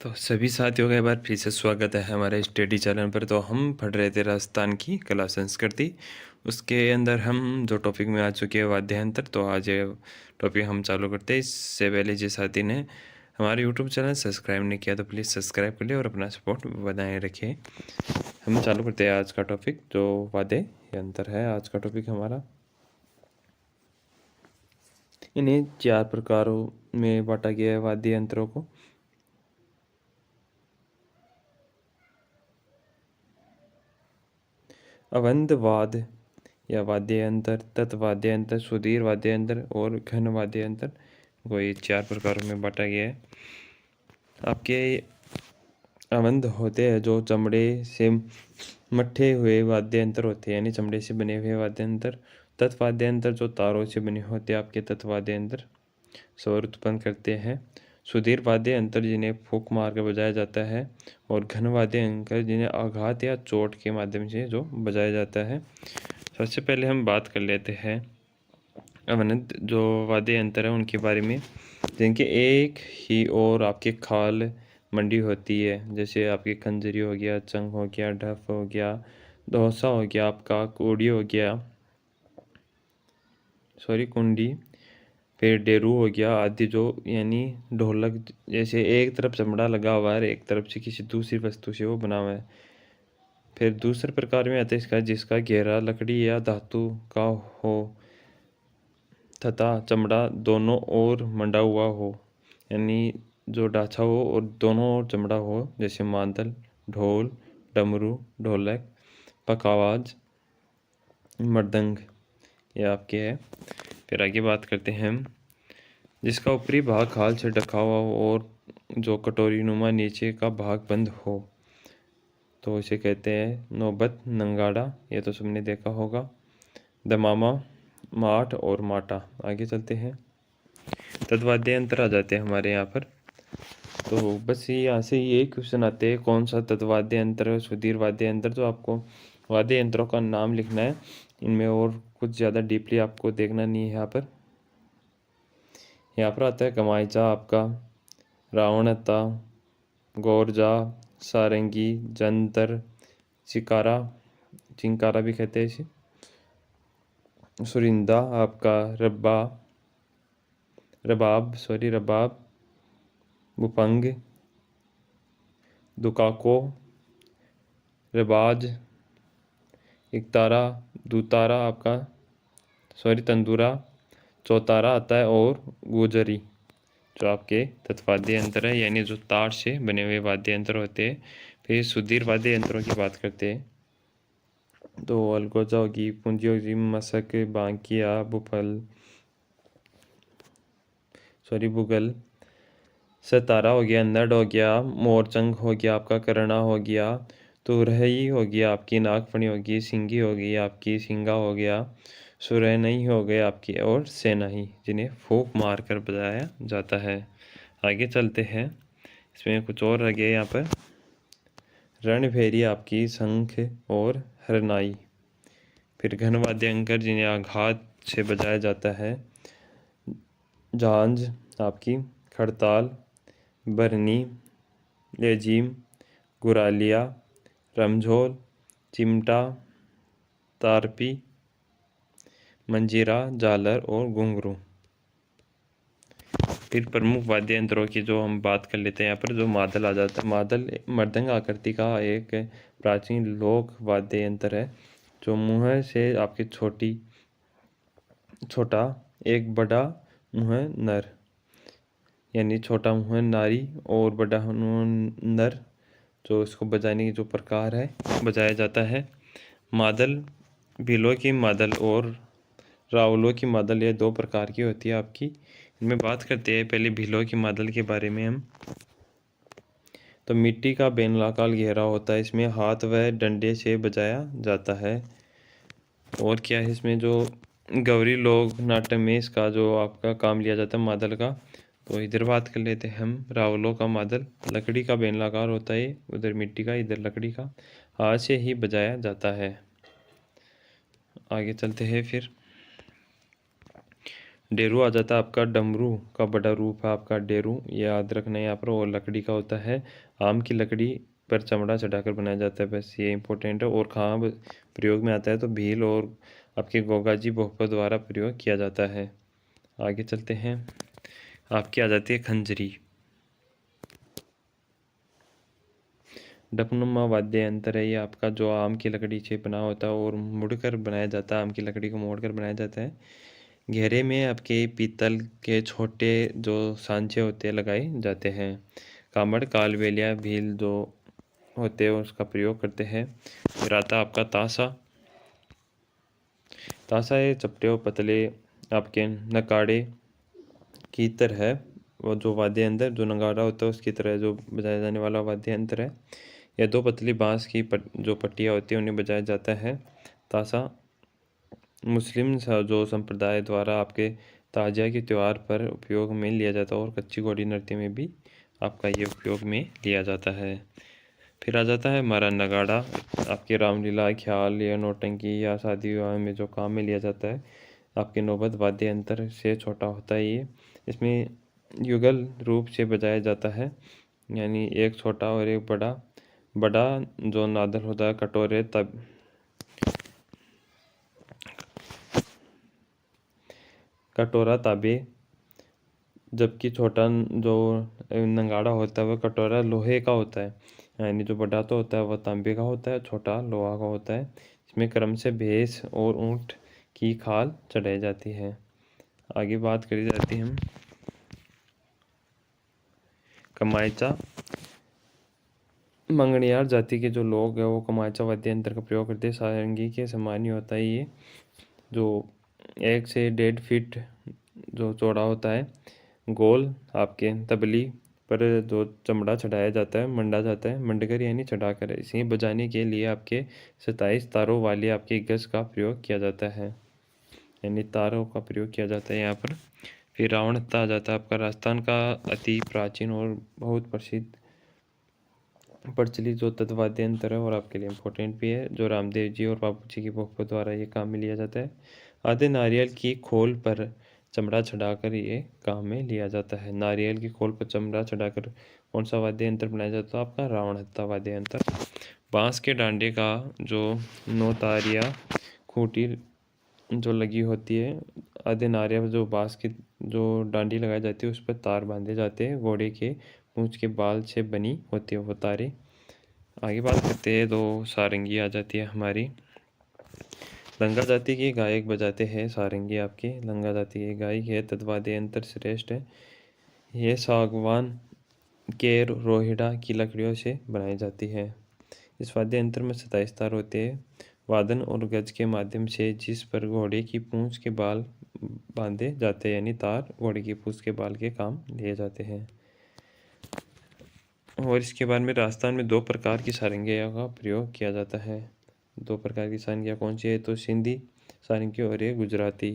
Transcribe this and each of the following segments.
तो सभी साथियों का एक बार फिर से स्वागत है हमारे स्टडी चैनल पर। तो हम पढ़ रहे थे राजस्थान की कला संस्कृति। उसके अंदर हम जो टॉपिक में आ चुके हैं वाद्यांतर, तो आज ये टॉपिक हम चालू करते हैं। इससे पहले जिस साथी ने हमारे यूट्यूब चैनल सब्सक्राइब नहीं किया तो प्लीज़ सब्सक्राइब कर लिए और अपना सपोर्ट बनाए रखिए। हम चालू करते हैं आज का टॉपिक जो वाद्य यंत्र है। आज का टॉपिक हमारा इन्हें 4 प्रकारों में बांटा गया है वाद्य यंत्रों को। अवंध वाद्य या वाद्य यंत्र, तत्वाद्य यंत्र, सुधीर वाद्य यंत्र और घन वाद्य यंत्र को ये 4 प्रकारों में बांटा गया है। आपके अवंध होते हैं जो चमड़े से मट्ठे हुए वाद्य यंत्र होते हैं, यानी चमड़े से बने हुए वाद्य यंत्र। तत्वाद्य यंत्र जो तारों से बने होते हैं, आपके तत्वाद्य यंत्र स्वर उत्पन्न करते हैं। सुधीर वाद्य यंत्र जिन्हें फूंक मार कर बजाया जाता है, और घन वाद्य यंत्र जिन्हें आघात या चोट के माध्यम से जो बजाया जाता है। सबसे पहले हम बात कर लेते हैं अवनत जो वाद्य यंत्र है उनके बारे में, जिनके एक ही और आपके खाल मंडी होती है। जैसे आपकी खंजरी हो गया, चंग हो गया, ढफ हो गया, दोसा हो गया, आपका कोड़ी हो गया, कुंडी, फिर डेरू हो गया आदि। जो यानी ढोलक जैसे एक तरफ चमड़ा लगा हुआ है, एक तरफ से किसी दूसरी वस्तु से वो बना हुआ है। फिर दूसरे प्रकार में आता है इसका जिसका घेरा लकड़ी या धातु का हो तथा चमड़ा दोनों ओर मंडा हुआ हो, यानी जो ढांचा हो और दोनों ओर चमड़ा हो। जैसे मादल, ढोल, डमरू, ढोलक, पखावाज, मृदंग, ये आपके है। फिर आगे बात करते हैं हम जिसका ऊपरी भाग खाल से ढका हुआ हो और जो कटोरी नुमा नीचे का भाग बंद हो, तो इसे कहते हैं नौबत, नंगाड़ा, ये तो सबने देखा होगा, दमामा, माठ और माटा। आगे चलते हैं, तत्वाद्य यंत्र आ जाते हैं हमारे यहाँ पर। तो बस ये यहाँ से ये क्वेश्चन आते हैं कौन सा तत्वाद्य यंत्र है सुधीर वाद्य यंत्र। तो आपको वाद्य यंत्रों का नाम लिखना है, इनमें और कुछ ज़्यादा डीपली आपको देखना नहीं है। यहाँ पर आता है कमाईचा, आपका रावणता, गौरजा, सारंगी, जंतर, चिकारा, चिंकारा भी कहते हैं इसे, सुरिंदा, आपका रबाब, बुपंग, दुकाको, रबाज, इकतारा, दूतारा, आपका तंदूरा, चौतारा आता है, और गुजरी जो आपके तत्वाद्य यंत्र है, यानी जो तार से बने हुए वाद्य यंत्र होते हैं। फिर सुधीर वाद्य यंत्रों की बात करते हैं तो अलगोजा होगी, पूंजी होगी, मसक, बांकिया, बुगल, सतारा हो गया, नड हो गया, मोरचंग हो गया, आपका करना हो गया, तुरही हो गया, आपकी नागफणी होगी, सिंगी होगी, आपकी सिंगा हो गया, सुरहनई हो गए आपकी, और सेनाही जिन्हें फूंक मार कर बजाया जाता है। आगे चलते हैं, इसमें कुछ और रह गया यहाँ पर, रणभेरी, आपकी शंख और हरनाई। फिर घनवाद्य अंकर जिन्हें आघात से बजाया जाता है, झांझ, आपकी खड़ताल, बरनी, लेजीम, गुरालिया, रमझोल, चिमटा, तारपी, मंजीरा, झालर और घुंघरू। फिर प्रमुख वाद्य यंत्रों की जो हम बात कर लेते हैं यहाँ पर, जो मादल आ जाता है। मादल मृदंग आकृति का एक प्राचीन लोक वाद्य यंत्र है जो मुँह से आपके छोटा एक बड़ा मुँह नर, यानी छोटा मुँह नारी और बड़ा मुँह नर, जो इसको बजाने की जो प्रकार है बजाया जाता है। मादल, भीलों की मादल और रावलों की मादल, ये 2 प्रकार की होती है आपकी। इनमें बात करते हैं पहले भीलों की मादल के बारे में हम। तो मिट्टी का बेलनाकार घेरा होता है, इसमें हाथ व डंडे से बजाया जाता है। और क्या है इसमें, जो गौरी लोक नाट्य में इसका जो आपका काम लिया जाता है मादल का। तो इधर बात कर लेते हैं हम रावलों का मादल, लकड़ी का बेलनाकार होता है, उधर मिट्टी का, इधर लकड़ी का, हाथ से ही बजाया जाता है। आगे चलते हैं फिर, डेरू आ जाता है आपका डमरू का बड़ा रूप है आपका डेरू, ये याद रखना है यहाँ पर। और लकड़ी का होता है, आम की लकड़ी पर चमड़ा चढ़ाकर बनाया जाता है, बस ये इंपॉर्टेंट है। और कहाँ प्रयोग में आता है तो भील और आपके गोगाजी भोपा द्वारा प्रयोग किया जाता है। आगे चलते हैं, आपकी आ जाती है खंजरी। डपनुमा वाद्य यंत्र है ये आपका, जो आम की लकड़ी से बना होता है और मुड़कर बनाया जाता है, आम की लकड़ी को मोड़कर बनाया जाता है। घेरे में आपके पीतल के छोटे जो सांचे होते हैं लगाए जाते हैं। कामड़ कालबेलिया भील जो होते हैं उसका प्रयोग करते हैं। फिर आता है आपका ताशा। ताशा ये चपटे और पतले आपके नगाड़े की तरह है, वो जो वाद्य यंत्र जो नगाड़ा होता है उसकी तरह जो बजाया जाने वाला वाद्य यंत्र है। यह दो पतली बांस की जो पट्टियाँ होती हैं उन्हें बजाया जाता है। ताशा मुस्लिम जो संप्रदाय द्वारा आपके ताजिया के त्यौहार पर उपयोग में लिया जाता है, और कच्ची घोड़ी नृत्य में भी आपका ये उपयोग में लिया जाता है। फिर आ जाता है हमारा नगाड़ा, आपके रामलीला ख्याल या नौटंकी या शादी विवाह में जो काम में लिया जाता है। आपके नौबत वाद्य यंत्र से छोटा होता है ये, इसमें युगल रूप से बजाया जाता है, यानी एक छोटा और एक बड़ा। बड़ा जो नादल होता है कटोरे तब कटोरा ताबे, जबकि छोटा जो नगाड़ा होता है वह कटोरा लोहे का होता है, यानी जो बड़ा तो होता है वह तांबे का होता है, छोटा लोहा का होता है। इसमें क्रम से भैंस और ऊँट की खाल चढ़ाई जाती है। आगे बात करी जाती है हम कमायचा। मंगनियार जाति के जो लोग हैं वो कमायचा वाद्य यंत्र का प्रयोग करते हैं। सारंगी के समान ही होता है ये, जो 1 से 1.5 फीट जो चौड़ा होता है। गोल आपके तबली पर जो चमड़ा चढ़ाया जाता है, मंडा जाता है, मंडकर यानी चढ़ाकर। इसे बजाने के लिए आपके 27 तारों वाली आपके गज का प्रयोग किया जाता है, यानी तारों का प्रयोग किया जाता है यहाँ पर। फिर रावण हत्था आ जाता है आपका, राजस्थान का अति प्राचीन और बहुत प्रचलित जो तत्वाद्य यंत्र है, और आपके लिए इम्पोर्टेंट भी है, जो रामदेव जी और बापू जी की पोपो द्वारा ये काम में लिया जाता है। आधे नारियल की खोल पर चमड़ा चढ़ाकर ये काम में लिया जाता है। नारियल की खोल पर चमड़ा चढ़ाकर कौन सा वाद्य यंत्र बनाया जाता है आपका? रावण हत्था वाद्य यंत्र। बांस के डांडे का जो 9 तार या खूंटी जो लगी होती है, आधे नारियल जो बांस की जो डांडी लगाई जाती है उस पर तार बांधे जाते हैं, घोड़े के पूंछ के बाल से बनी होती है वो तारें। आगे बात करते हैं, दो सारंगी आ जाती है हमारी। लंगा जाति के गायक बजाते हैं सारंगी, आपकी लंगा जाति के गायक है, तत्वाद्य यंत्र श्रेष्ठ है। ये सागवान के रोहिड़ा की लकड़ियों से बनाई जाती है। इस वाद्य यंत्र में 27 तार होते हैं। वादन और गज के माध्यम से जिस पर घोड़े की पूंछ के बाल बांधे जाते हैं, यानी तार घोड़े की पूंछ के बाल के काम लिए जाते हैं। और इसके बाद में राजस्थान में 2 प्रकार की सारंगियों का प्रयोग किया जाता है। 2 प्रकार की सारंगियाँ कौन सी है? तो सिंधी सारंगी और ये गुजराती।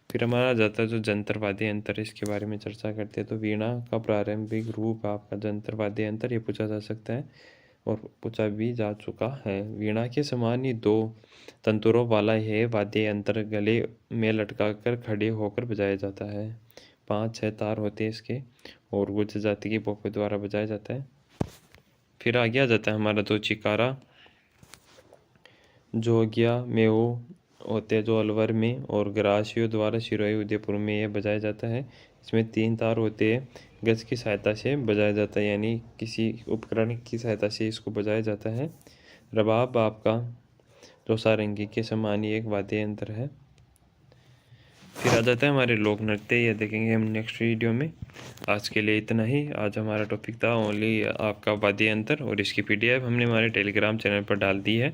फिर हमारा जाता है जो जंतर वाद्य यंत्र, इसके बारे में चर्चा करते हैं। तो वीणा का प्रारंभिक रूप आपका जंतर वाद्य यंत्र, ये पूछा जा सकता है और पूछा भी जा चुका है। वीणा के समान ही 2 तंतुरों वाला यह वाद्य यंत्र गले में लटकाकर खड़े होकर बजाया जाता है। 5-6 तार होते हैं इसके, और गुज्जर जाति की पोपे द्वारा बजाया जाता है। फिर आगे आ जाता है हमारा तो चिकारा, जोगिया में वो होते हैं जो अलवर में, और ग्रासियों द्वारा सिरोही उदयपुर में ये बजाया जाता है। इसमें 3 तार होते हैं, गज की सहायता से बजाया जाता है, यानी किसी उपकरण की सहायता से इसको बजाया जाता है। रबाब आपका जो सारंगी के समान ही एक वाद्य यंत्र है। फिर आ जाता है हमारे लोक नृत्य, ये देखेंगे हम नेक्स्ट वीडियो में। आज के लिए इतना ही। आज हमारा टॉपिक था ओनली आपका वाद्य यंत्र, और इसकी PDF हमने हमारे टेलीग्राम चैनल पर डाल दी है,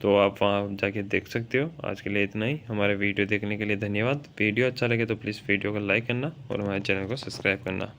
तो आप वहाँ जाके देख सकते हो। आज के लिए इतना ही। हमारे वीडियो देखने के लिए धन्यवाद। वीडियो अच्छा लगे तो प्लीज़ वीडियो को लाइक करना और हमारे चैनल को सब्सक्राइब करना।